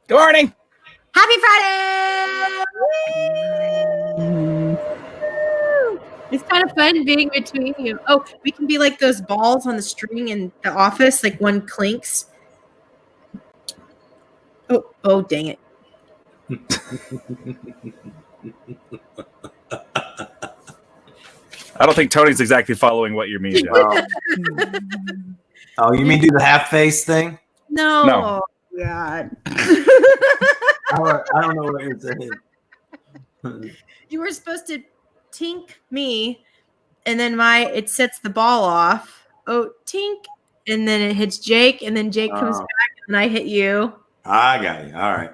Good morning. Happy Friday! Woo! It's kind of fun being between you. Oh, we can be like those balls on the string in The Office, like one clinks. Oh, dang it. I don't think Tony's exactly following what you mean. Oh, you mean do the half face thing? No. No. Oh, God. I don't know what you're saying. You were supposed to tink me, and then it sets the ball off. Oh, tink. And then it hits Jake, and then Jake comes back, and I hit you. I got you. All right.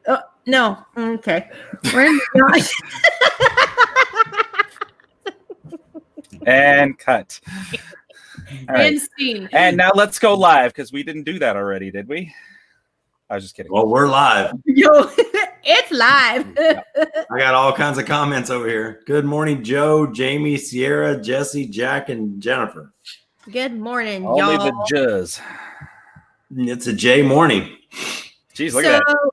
Oh, no. Okay. We're in the And cut. All right. and scene. And now let's go live because we didn't do that already, did we? I was just kidding. Well, we're live. Yo, it's live. I got all kinds of comments over here. Good morning, Joe, Jamie, Sierra, Jesse, Jack, and Jennifer. Good morning, Only y'all. the jizz. It's a J morning. Jeez, look at that.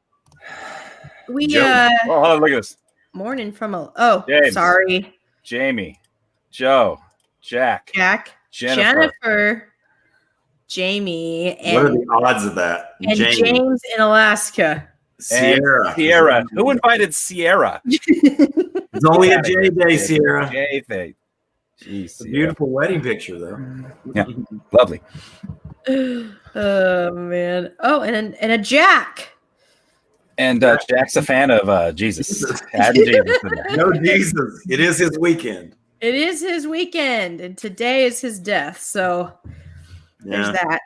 We Oh, hold on, look at this. morning from James. sorry, Jamie, Joe, Jack, Jennifer, Jamie, What are and, the odds of that? and Jamie, James in Alaska. Sierra. Sierra. Who invited Sierra? It's only a J day, Sierra. J thing. Jeez, It's a Sierra. beautiful wedding picture, though. Yeah. Lovely. Oh man. Oh, and a Jack. And Jack's a fan of Jesus. Adding Jesus in there. No Jesus. It is his weekend. It is his weekend, and today is his death. So there's that.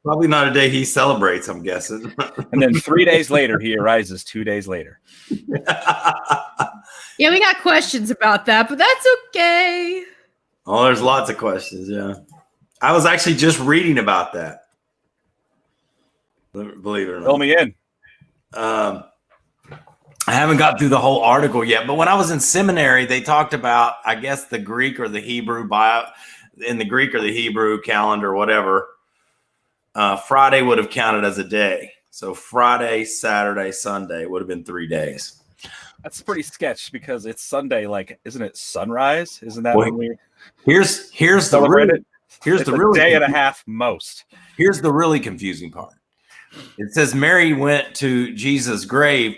Probably not a day he celebrates, I'm guessing. And then 3 days later, he arises 2 days later. Yeah, we got questions about that, but that's okay. Oh, there's lots of questions. Yeah. I was actually just reading about that. Believe it or not. Fill me in. I haven't got through the whole article yet, but when I was in seminary, they talked about, I guess, the Greek or the Hebrew in the Greek or the Hebrew calendar, whatever. Friday would have counted as a day. So Friday, Saturday, Sunday would have been 3 days. That's pretty sketch because it's Sunday. Like, isn't it sunrise? Isn't that Wait, when we Here's the celebrate it? here's It's the a really day and a half most. Here's the really confusing part. It says Mary went to Jesus' grave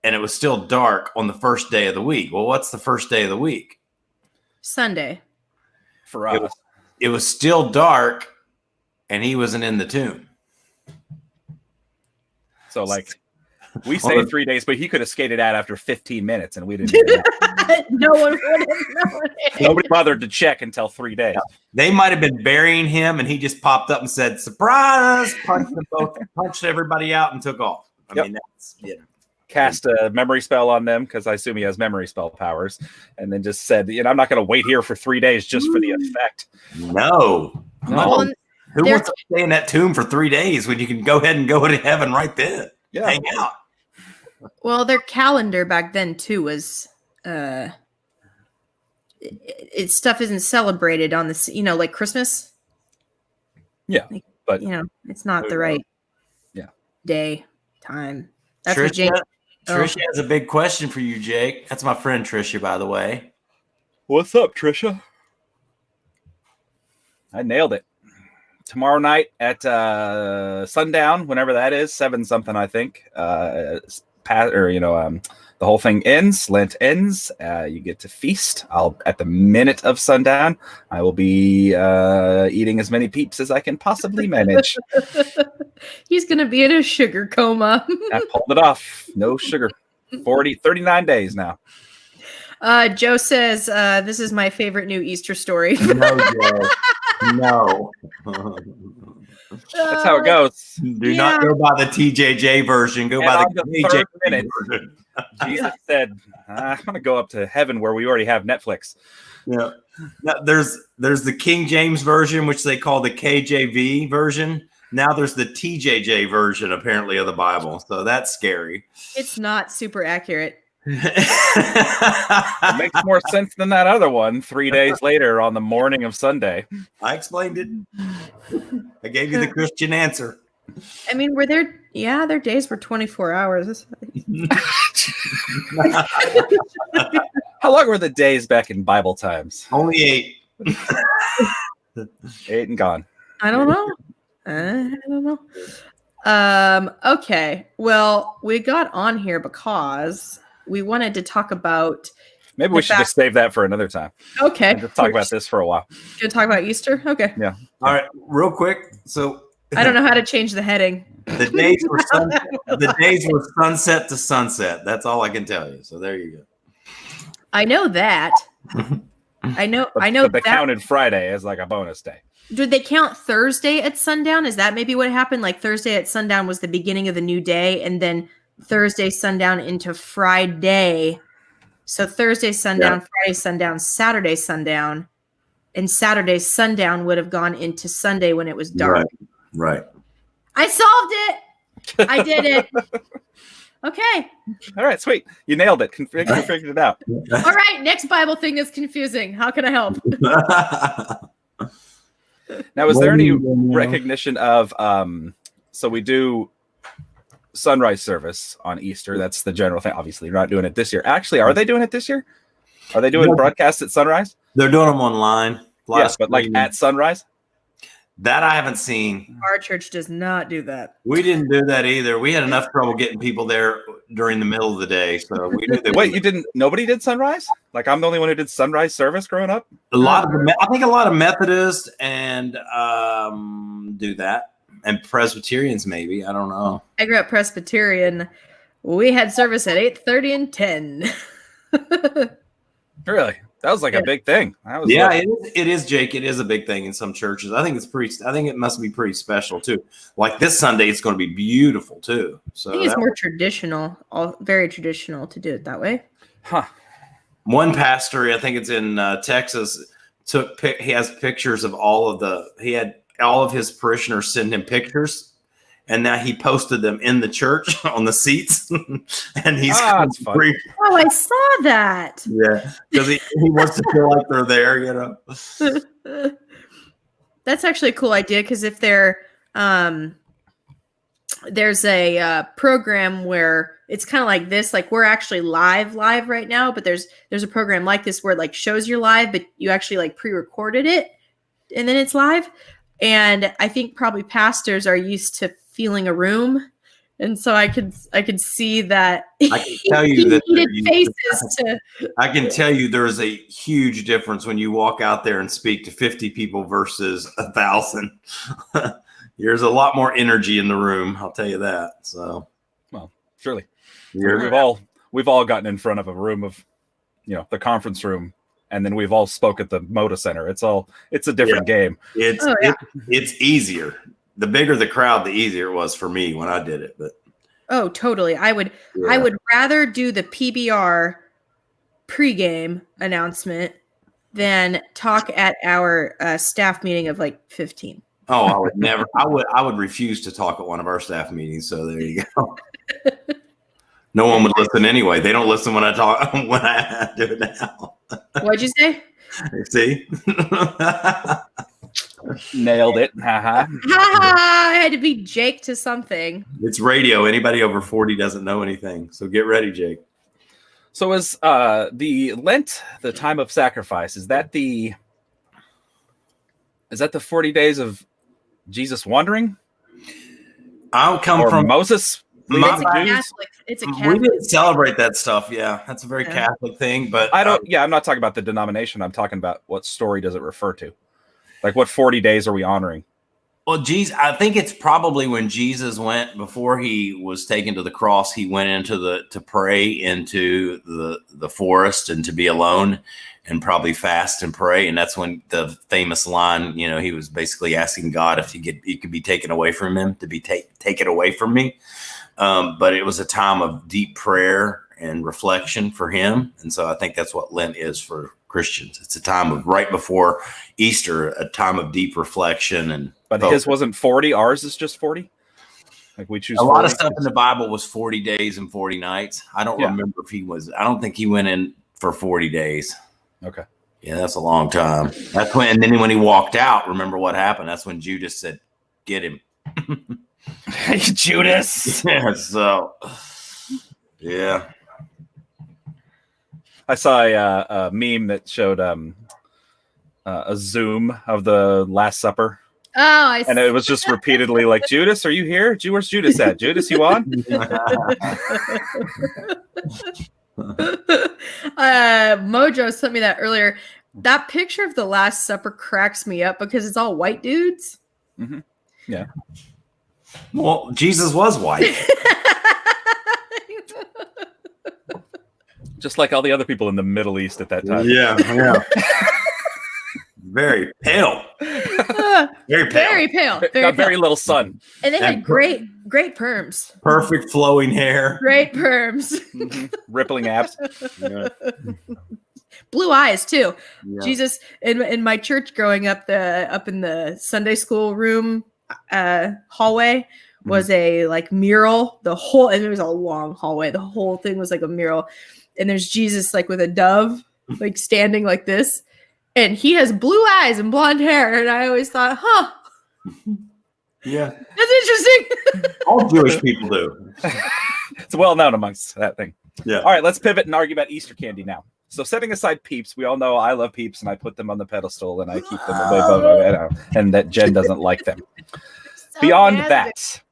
and it was still dark on the first day of the week. Well, what's the first day of the week? Sunday. For us. It was still dark and he wasn't in the tomb. So, like, we say 3 days, but he could have skated out after 15 minutes and we didn't do that. No one would have known it. Nobody bothered to check until 3 days. They might have been burying him and he just popped up and said, surprise, punched them both, punched everybody out and took off. I mean, that's, Cast a memory spell on them because I assume he has memory spell powers, and then just said, I'm not going to wait here for 3 days just for the effect. No. Well, Who wants to stay in that tomb for 3 days when you can go ahead and go to heaven right then? Yeah. Hang out. Well, their calendar back then too was stuff isn't celebrated on this, like Christmas. Yeah, like, but it's not the right day time. That's what Jake. Trisha has a big question for you, Jake. That's my friend Trisha, by the way. What's up, Trisha? I nailed it. Tomorrow night at sundown, whenever that is, 7 something, I think. The whole thing ends. Lent ends. You get to feast. At the minute of sundown, I will be eating as many peeps as I can possibly manage. He's gonna be in a sugar coma. I pulled it off. No sugar. 39 days now. Joe says, this is my favorite new Easter story. No, Joe. No. That's how it goes. Do not go by the TJJ version. Go by the third KJJ minute, version. Jesus said, I'm going to go up to heaven where we already have Netflix. Yeah. Now, there's the King James version, which they call the KJV version. Now there's the TJJ version, apparently, of the Bible. So that's scary. It's not super accurate. It makes more sense than that other one 3 days later on the morning of Sunday. I explained it. I gave you the Christian answer. I mean, their days were 24 hours. How long were the days back in Bible times? Only 8. 8 and gone. I don't know. Okay. Well, we got on here because we wanted to talk about. Maybe we should just save that for another time. Okay. Just talk about this for a while. Gonna talk about Easter? Okay. Yeah. All right, real quick. So I don't know how to change the heading. the days were sunset to sunset. That's all I can tell you. So there you go. I know that. I know But they that. counted Friday as like a bonus day. Did they count Thursday at sundown? Is that maybe what happened? Like Thursday at sundown was the beginning of the new day, and then Thursday sundown into Friday. So Thursday sundown, Friday sundown, Saturday sundown, and Saturday sundown would have gone into Sunday when it was dark. Right. I solved it. I did it. Okay. All right, sweet. You nailed it. You figured it out. All right. Next Bible thing is confusing. How can I help? Now, is there any recognition of so we do sunrise service on Easter? That's the general thing. Obviously, you're not doing it this year. Actually, are they doing it this year? Are they doing broadcasts at sunrise? They're doing them online. Yes, but like at sunrise? That I haven't seen. Our church does not do that. We didn't do that either. We had enough trouble getting people there during the middle of the day. So we knew that. Wait, you didn't? Nobody did sunrise? Like I'm the only one who did sunrise service growing up? I think a lot of Methodists and do that. And Presbyterians, maybe. I don't know. I grew up Presbyterian. We had service at 8:30 and 10. Really? That was like a big thing. It is, Jake. It is a big thing in some churches. I think it must be pretty special too. Like this Sunday, it's going to be beautiful too. So I think it's more traditional, very traditional to do it that way. Huh. One pastor, I think it's in Texas, he has pictures of he had all of his parishioners send him pictures. And now he posted them in the church on the seats, and he's free. Oh, I saw that. Yeah, because he wants to feel like they're there, you know. That's actually a cool idea because if there's a program where it's kind of like this, like we're actually live right now, but there's a program like this where it like shows you're live, but you actually like pre-recorded it, and then it's live. And I think probably pastors are used to feeling a room, and so I could see that. I can tell you that I can tell you there's a huge difference when you walk out there and speak to 50 people versus 1,000. There's a lot more energy in the room. I'll tell you that. So, well, surely we've all gotten in front of a room of, the conference room. And then we've all spoke at the Moda Center. It's a different game. It's easier. The bigger the crowd, the easier it was for me when I did it. But totally. I would rather do the PBR pregame announcement than talk at our staff meeting of like 15. Oh, I would never. I would refuse to talk at one of our staff meetings. So there you go. No one would listen anyway. They don't listen when I talk when I do it now. What'd you say? See? Nailed it. Ha I had to be Jake to something. It's radio. Anybody over 40 doesn't know anything. So get ready, Jake. So is the Lent the time of sacrifice? Is that the 40 days of Jesus wandering? I'll come from Moses. It's a Catholic. We didn't celebrate that stuff. Yeah, that's a very Catholic thing. But I'm not talking about the denomination. I'm talking about what story does it refer to? Like what 40 days are we honoring? Well, I think it's probably when Jesus went before he was taken to the cross. He went to pray into the forest and to be alone and probably fast and pray. And that's when the famous line, he was basically asking God if he could be taken away from him, to be take it away from me. But it was a time of deep prayer and reflection for him. And so I think that's what Lent is for Christians. It's a time of right before Easter, a time of deep reflection. But his wasn't 40. Ours is just 40. Like we choose. A lot of stuff in the Bible was 40 days and 40 nights. I don't remember if I don't think he went in for 40 days. Okay. Yeah, that's a long time. And then when he walked out, remember what happened? That's when Judas said, "Get him." Hey, Judas. Yeah. So, yeah. I saw a meme that showed a zoom of the Last Supper. Oh, and it was just repeatedly like, Judas, are you here? Where's Judas at? Judas, you on? Mojo sent me that earlier. That picture of the Last Supper cracks me up because it's all white dudes. Mm-hmm. Yeah. Well, Jesus was white. Just like all the other people in the Middle East at that time. Yeah. Very pale. Very pale. Very pale. Got very little sun. And they had great perms. Perfect flowing hair. Great perms. Mm-hmm. Rippling abs. Yeah. Blue eyes too. Yeah. Jesus in my church growing up, up in the Sunday school room hallway was a like mural. And it was a long hallway. The whole thing was like a mural. And there's Jesus like with a dove, like standing like this. And he has blue eyes and blonde hair. And I always thought, Yeah. that's interesting. All Jewish people do. It's well known amongst that thing. Yeah. All right, let's pivot and argue about Easter candy now. So setting aside Peeps, we all know I love Peeps and I put them on the pedestal and I keep them away and that Jen doesn't like them. So Beyond nasty. that,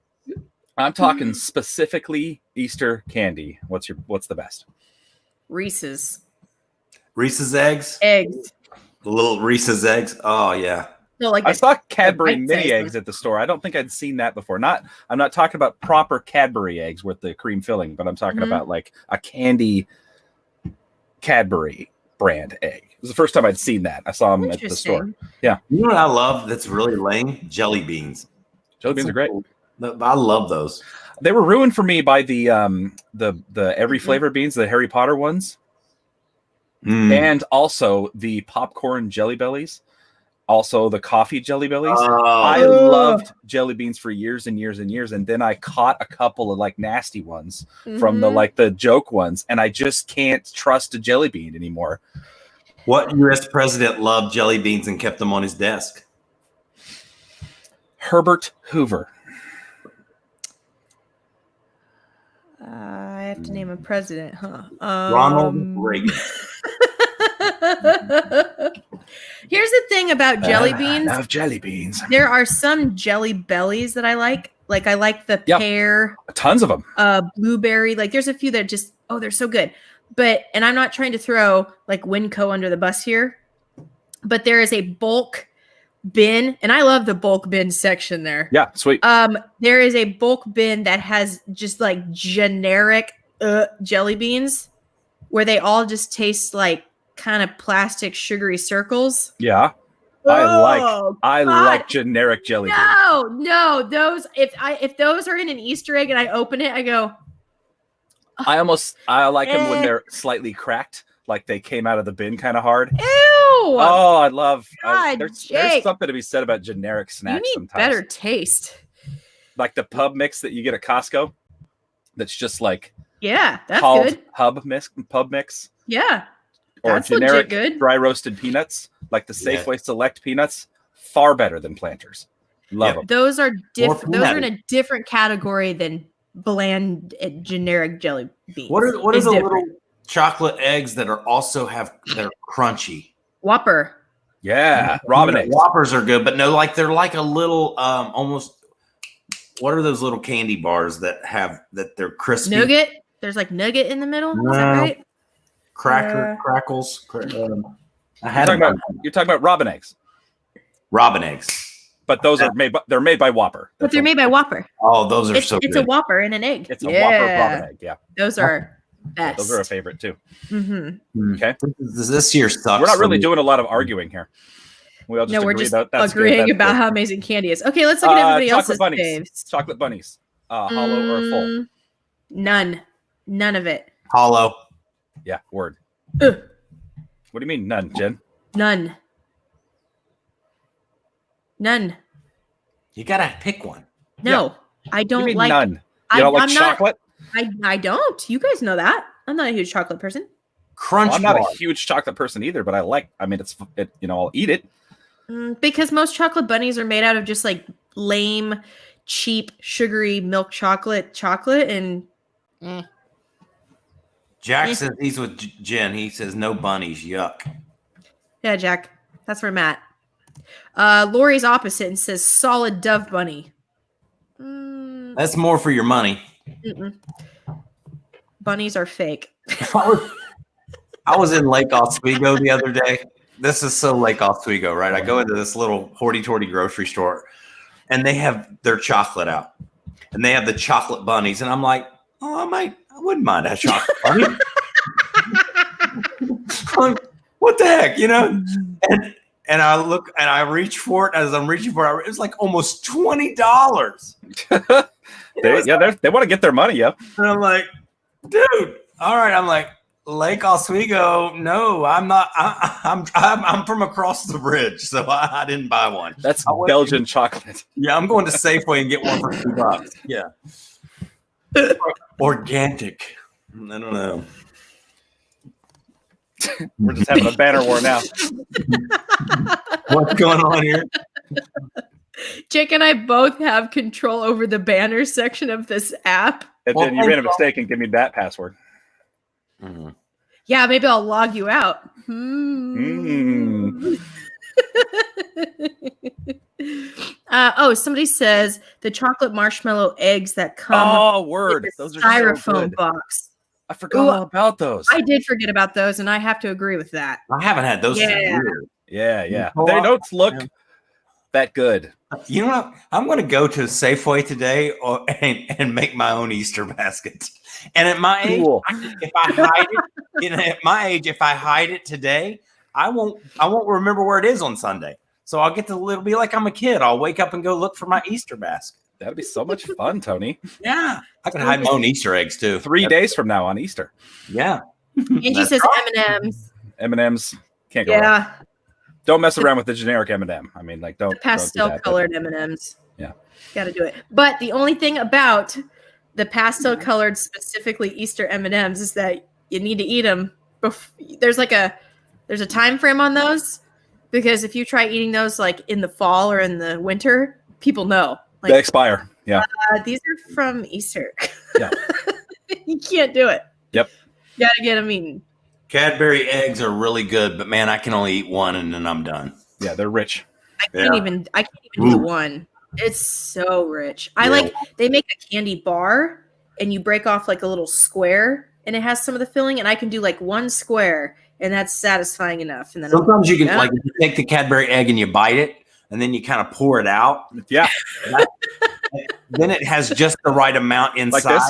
I'm talking specifically Easter candy. What's the best? Reese's Eggs. The little Reese's eggs. Oh yeah. No, like I saw Cadbury bite mini size eggs at the store. I don't think I'd seen that before. I'm not talking about proper Cadbury eggs with the cream filling, but I'm talking about like a candy Cadbury brand egg. It was the first time I'd seen that. I saw them at the store. Yeah. You know what I love that's really lame? Jelly beans. Jelly beans are great. I love those. They were ruined for me by the every flavor beans, the Harry Potter ones. And also the popcorn Jelly Bellies, also the coffee Jelly Bellies. I loved jelly beans for years and years and years, and then I caught a couple of like nasty ones from the joke ones, and I just can't trust a jelly bean anymore. What U.S. president loved jelly beans and kept them on his desk? Herbert Hoover. I have to name a president, huh? Ronald Reagan. Here's the thing about jelly beans. I love jelly beans. There are some Jelly Bellies that I like. Like I like the pear. Tons of them. Blueberry. Like there's a few that just, they're so good. And I'm not trying to throw like Winco under the bus here, but there is a bulk bin, and I love the bulk bin section there. Yeah, sweet. There is a bulk bin that has just like generic jelly beans where they all just taste like kind of plastic sugary circles. Yeah. I like generic jelly beans. No, those if those are in an Easter egg and I open it, I go. I like them when they're slightly cracked, like they came out of the bin kind of hard. Ew! Oh, I love. There's something to be said about generic snacks. You need sometimes better taste. Like the pub mix that you get at Costco. That's just like that's good. Pub mix. Yeah. Or That's generic good. dry roasted peanuts, like the Safeway Select peanuts, far better than Planters. Love them. Those are different. Those are in a different category than bland generic jelly beans. What are the little chocolate eggs that are also they're crunchy? Whopper. Yeah, Robin eggs. Whoppers are good, but no, like they're like a little almost. What are those little candy bars that they're crispy? Nugget. There's like nugget in the middle. Is that right? Crackles. You're talking about Robin eggs. Robin eggs. But those are made by Whopper. But they're made by Whopper. Oh, those are so good. It's a Whopper in an egg. It's a Whopper Robin egg, yeah. Those are best. Those are a favorite too. Mm-hmm. Okay. This year sucks. We're not really doing a lot of arguing here. We're just agreeing about how amazing candy is. Okay, let's look at everybody else's faves. Chocolate bunnies. Hollow or full? None of it. Hollow. Yeah, word. What do you mean none, Jen? None. You gotta pick one. No, I don't like none. You don't like chocolate? I don't. You guys know that. I'm not a huge chocolate person. Crunch. I'm not a huge chocolate person either, but I'll eat it. Because most chocolate bunnies are made out of just like lame cheap sugary milk chocolate, and Jack says he's with Jen. He says no bunnies. Yuck. Yeah, Jack. That's where I'm at. Lori's opposite and says solid Dove bunny. That's more for your money. Mm-mm. Bunnies are fake. I was in Lake Oswego the other day. This is so Lake Oswego, right? I go into this little hoity-toity grocery store, and they have their chocolate out, and they have the chocolate bunnies, and I'm like, oh, I wouldn't mind a chocolate bunny. Like, what the heck, you know? And I look and I reach for it. As I'm reaching for it, it's like almost $20. They want to get their money up. And I'm like, dude, all right. I'm like, Lake Oswego. No, I'm not. I'm from across the bridge, so I didn't buy one. That's Belgian chocolate. Yeah, I'm going to Safeway and get one for $2. Yeah, organic. I don't know. We're just having a banner war now. What's going on here? Jake and I both have control over the banner section of this app. And then you made a mistake and give me that password. Mm-hmm. Yeah, maybe I'll log you out. Somebody says the chocolate marshmallow eggs that come in the those are styrofoam so good. box. I forgot all about those. I did forget about those, and I have to agree with that. I haven't had those. Yeah. Yeah. They don't look that good. You know what? I'm going to go to Safeway today and make my own Easter basket. And at my age, if I hide it, at my age, if I hide it today, I won't remember where it is on Sunday. So I'll get to it'll be like I'm a kid. I'll wake up and go look for my Easter basket. That'd be so much fun, Tony. Yeah, I can hide my own Easter eggs too. 3 days from now on Easter. Yeah. Angie says M&Ms. M&Ms can't go wrong. Don't mess around with the generic M&M. I mean, like don't pastel colored M&Ms. Yeah, got to do it. But the only thing about the pastel colored, specifically Easter M&Ms, is that you need to eat them. There's a time frame on those, because if you try eating those like in the fall or in the winter, people know. Like, they expire. Yeah. These are from Easter. Yeah. You can't do it. Yep. You gotta get them eaten. Cadbury eggs are really good, but man, I can only eat one and then I'm done. Yeah, they're rich. I can't even do the one. It's so rich. They make a candy bar and you break off like a little square and it has some of the filling, and I can do like one square and that's satisfying enough. And then sometimes you can like if you take the Cadbury egg and you bite it and then you kind of pour it out. Yeah. Then it has just the right amount inside. Like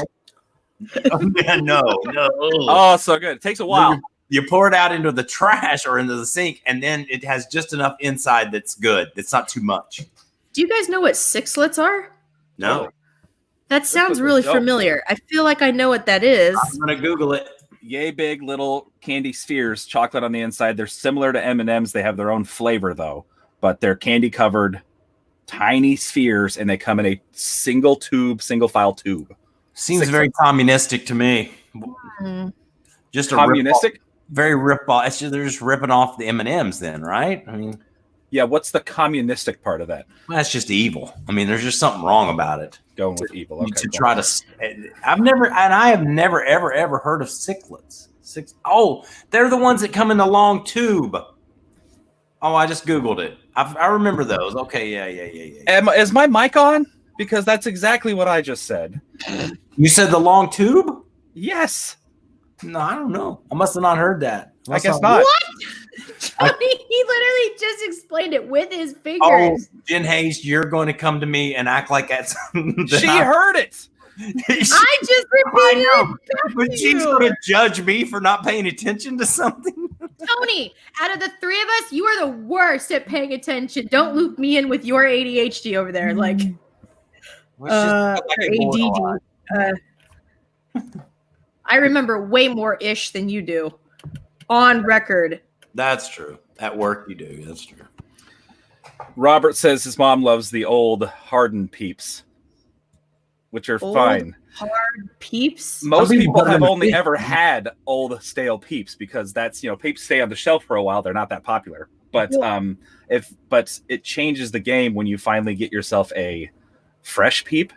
this? Yeah, no. Oh, so good. It takes a while. You pour it out into the trash or into the sink, and then it has just enough inside that's good. It's not too much. Do you guys know what sixlets are? No. That sounds really familiar. I feel like I know what that is. I'm going to Google it. Yay big little candy spheres, chocolate on the inside. They're similar to M&Ms. They have their own flavor, though. But they're candy-covered tiny spheres, and they come in a single file tube. Seems very communistic to me. Just a communistic? Very rip-off. They're just ripping off the M&Ms then, right? I mean, yeah, what's the communistic part of that? Well, that's just evil. I mean, there's just something wrong about it. Going with evil. Okay, try to. I have never, ever heard of sixlets. They're the ones that come in the long tube. Oh, I just Googled it. I remember those. Okay, yeah. Is my mic on? Because that's exactly what I just said. You said the long tube? Yes. No, I don't know. I must have not heard that. I guess not. What? Tony, he literally just explained it with his fingers. Oh, Jen Hayes, you're going to come to me and act like that's. She heard it. I just repeated it. But she's going to judge me for not paying attention to something. Tony, out of the three of us, you are the worst at paying attention. Don't loop me in with your ADHD over there. Like, ADD. I remember way more ish than you do. On record. That's true. At work, you do. That's true. Robert says his mom loves the old hardened Peeps, which are fine. Hard Peeps? Most people have only ever had old stale Peeps because that's, Peeps stay on the shelf for a while. They're not that popular. But it changes the game when you finally get yourself a fresh peep.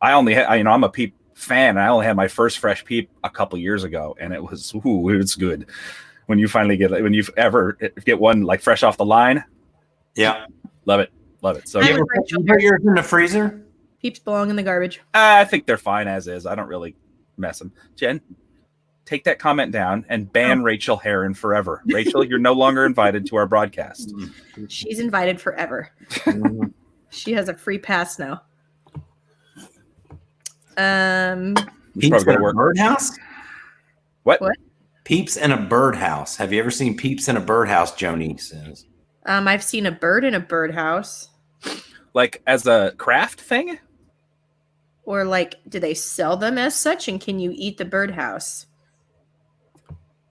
I'm a peep fan. And I only had my first fresh peep a couple years ago, and it's good when you finally when you ever get one like fresh off the line. Yeah, love it. So you ever put yours in the freezer? Peeps belong in the garbage. I think they're fine as is. I don't really mess them. Jen, take that comment down and ban Rachel Herron forever. Rachel, you're no longer invited to our broadcast. She's invited forever. She has a free pass now. Peeps in a birdhouse? What? Peeps in a birdhouse. Have you ever seen Peeps in a birdhouse, Joni says? I've seen a bird in a birdhouse. Like as a craft thing? Or like, do they sell them as such? And can you eat the birdhouse?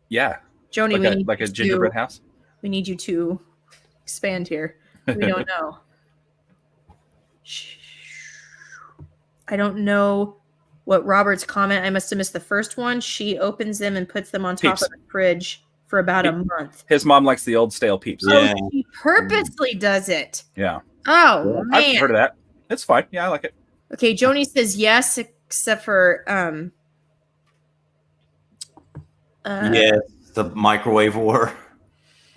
Yeah. Joni, we need like a gingerbread house? We need you to expand here. We don't know. I don't know what Robert's comment. I must have missed the first one. She opens them and puts them on top of the fridge for about a month. His mom likes the old stale Peeps. Yeah. Oh, she purposely does it. Yeah. Oh, man. I've heard of that. It's fine. Yeah, I like it. Okay, Joni says yes, except for yes, the microwave war.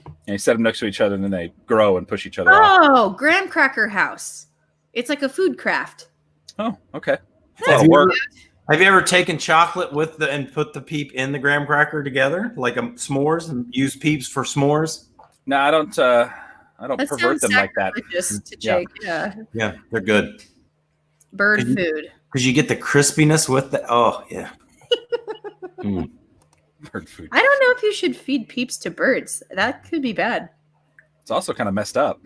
And you set them next to each other, and then they grow and push each other off. Oh, graham cracker house. It's like a food craft. Oh, okay. Have you ever taken chocolate and put the peep in the graham cracker together, like s'mores, and use Peeps for s'mores? No, I don't pervert them like that. To Jake. Yeah, they're good. Bird food. Because you get the crispiness with the. Oh yeah. Bird food. I don't know if you should feed Peeps to birds. That could be bad. It's also kind of messed up.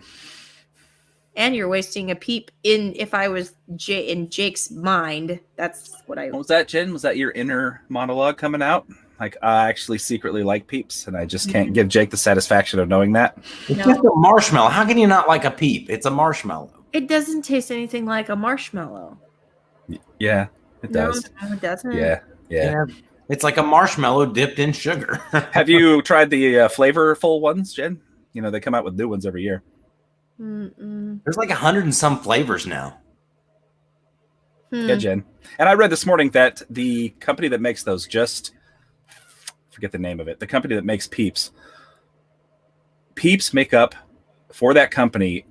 And you're wasting a peep if I was in Jake's mind. That's what I. What was that, Jen? Was that your inner monologue coming out? Like, I actually secretly like Peeps, and I just can't give Jake the satisfaction of knowing that. It's just a marshmallow. How can you not like a peep? It's a marshmallow. It doesn't taste anything like a marshmallow. Yeah, it does. No, it doesn't. Yeah. It's like a marshmallow dipped in sugar. Have you tried the flavorful ones, Jen? You know, they come out with new ones every year. There's like 100 and some flavors now. Yeah, Jen. And I read this morning that the company that makes those forget the name of it. The company that makes Peeps make up for that company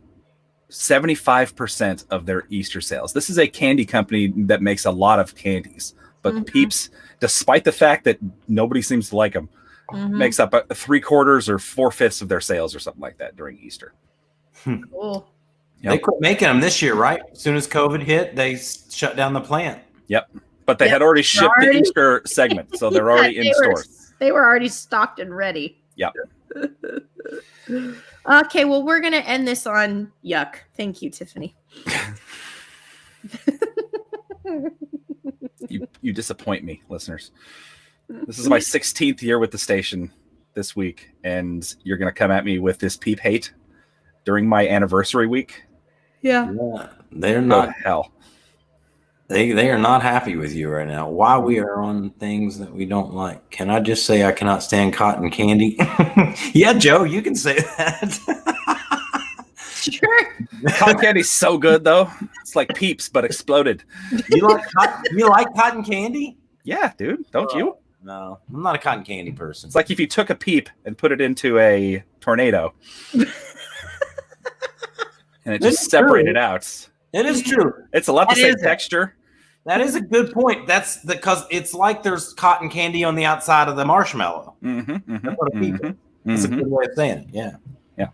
75% of their Easter sales. This is a candy company that makes a lot of candies, but Peeps, despite the fact that nobody seems to like them, makes up 3/4 or 4/5 of their sales or something like that during Easter. Cool. Yep. They quit making them this year, right? As soon as COVID hit, they shut down the plant. Yep. But they had already shipped the Easter segment, so they're already in stores. They were already stocked and ready. Yep. Okay, well, we're going to end this on yuck. Thank you, Tiffany. You disappoint me, listeners. This is my 16th year with the station this week, and you're going to come at me with this peep hate during my anniversary week? Yeah. They're not. Oh, hell. They are not happy with you right now. Why we are on things that we don't like. Can I just say I cannot stand cotton candy? Yeah, Joe, you can say that. Sure. Cotton candy's so good, though. It's like Peeps, but exploded. You like cotton candy? Yeah, dude. Don't you? No, I'm not a cotton candy person. It's like if you took a peep and put it into a tornado. And it just separated out. It is true. It's a lot the same texture. That is a good point. That's because it's like there's cotton candy on the outside of the marshmallow. That's what a peep is. That's a good way of saying it. Yeah. Yeah.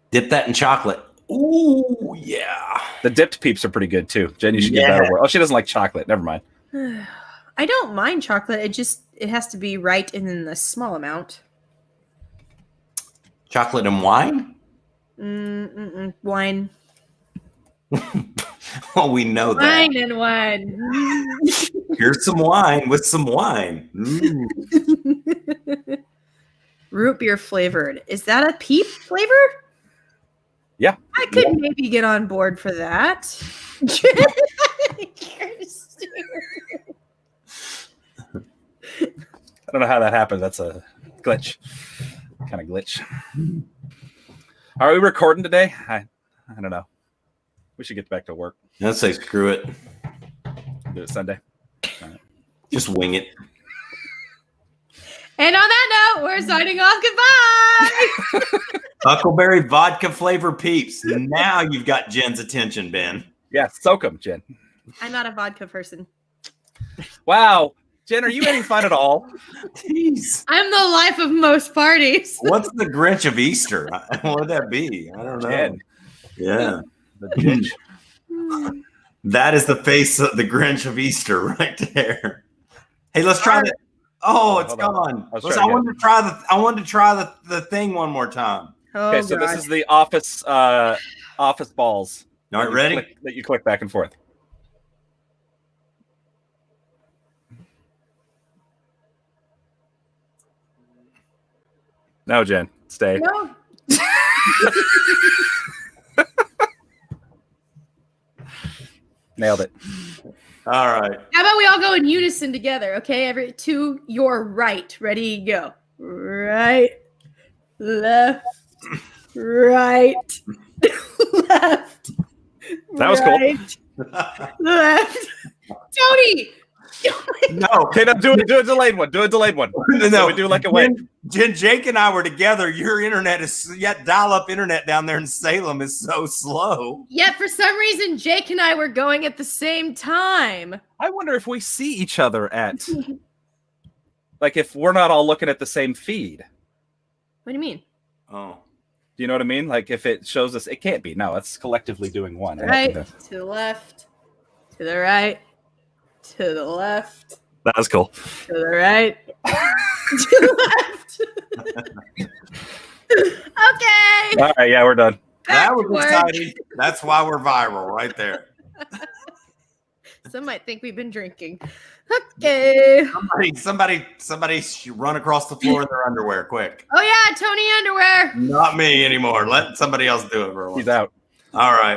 Dip that in chocolate. Ooh, yeah. The dipped Peeps are pretty good too. Jen, you should give that a whirl. Oh, she doesn't like chocolate. Never mind. I don't mind chocolate. It has to be right and in the small amount. Chocolate and wine? Wine. Well, we know that. Wine and wine. Here's some wine with some wine. Root beer flavored. Is that a peep flavor? Yeah. I could maybe get on board for that. I don't know how that happened. That's a glitch. Kind of glitch. Are we recording today? I don't know. We should get back to work. Let's say screw it. Do it Sunday. Just wing it. And on that note, we're signing off. Goodbye. Huckleberry vodka flavor peeps. Now you've got Jen's attention, Ben. Yeah, soak them, Jen. I'm not a vodka person. Wow. Jen, are you having fun at all? Jeez. I'm the life of most parties. What's the Grinch of Easter? What would that be? I don't know. Jen. Yeah. The Grinch. That is the face of the Grinch of Easter right there. Hey, let's try it. Oh, it's gone. I wanted to try the thing one more time. Okay, so this is the office balls. All right, ready? That you click back and forth. No, Jen, stay. No. Nailed it. All right. How about we all go in unison together, okay? To your right. Ready, go. Right, left, right, left. That was cool. Left. Tony! No. Okay, no, do a delayed one. Do a delayed one. No. So we do like a wave. Jen, Jake and I were together. Your internet is dial-up internet down there in Salem is so slow. Yet for some reason, Jake and I were going at the same time. I wonder if we see each other at, like, if we're not all looking at the same feed. What do you mean? Oh. Do you know what I mean? Like, if it shows us, it can't be. No, it's collectively doing one. Right, to the left, to the right, to the left. That was cool. To the right, to the left. Okay. All right, yeah, we're done. That was exciting. That's why we're viral right there. Some might think we've been drinking. Okay. Somebody run across the floor in their underwear, quick. Oh yeah, Tony underwear. Not me anymore. Let somebody else do it for a while. He's out. All right.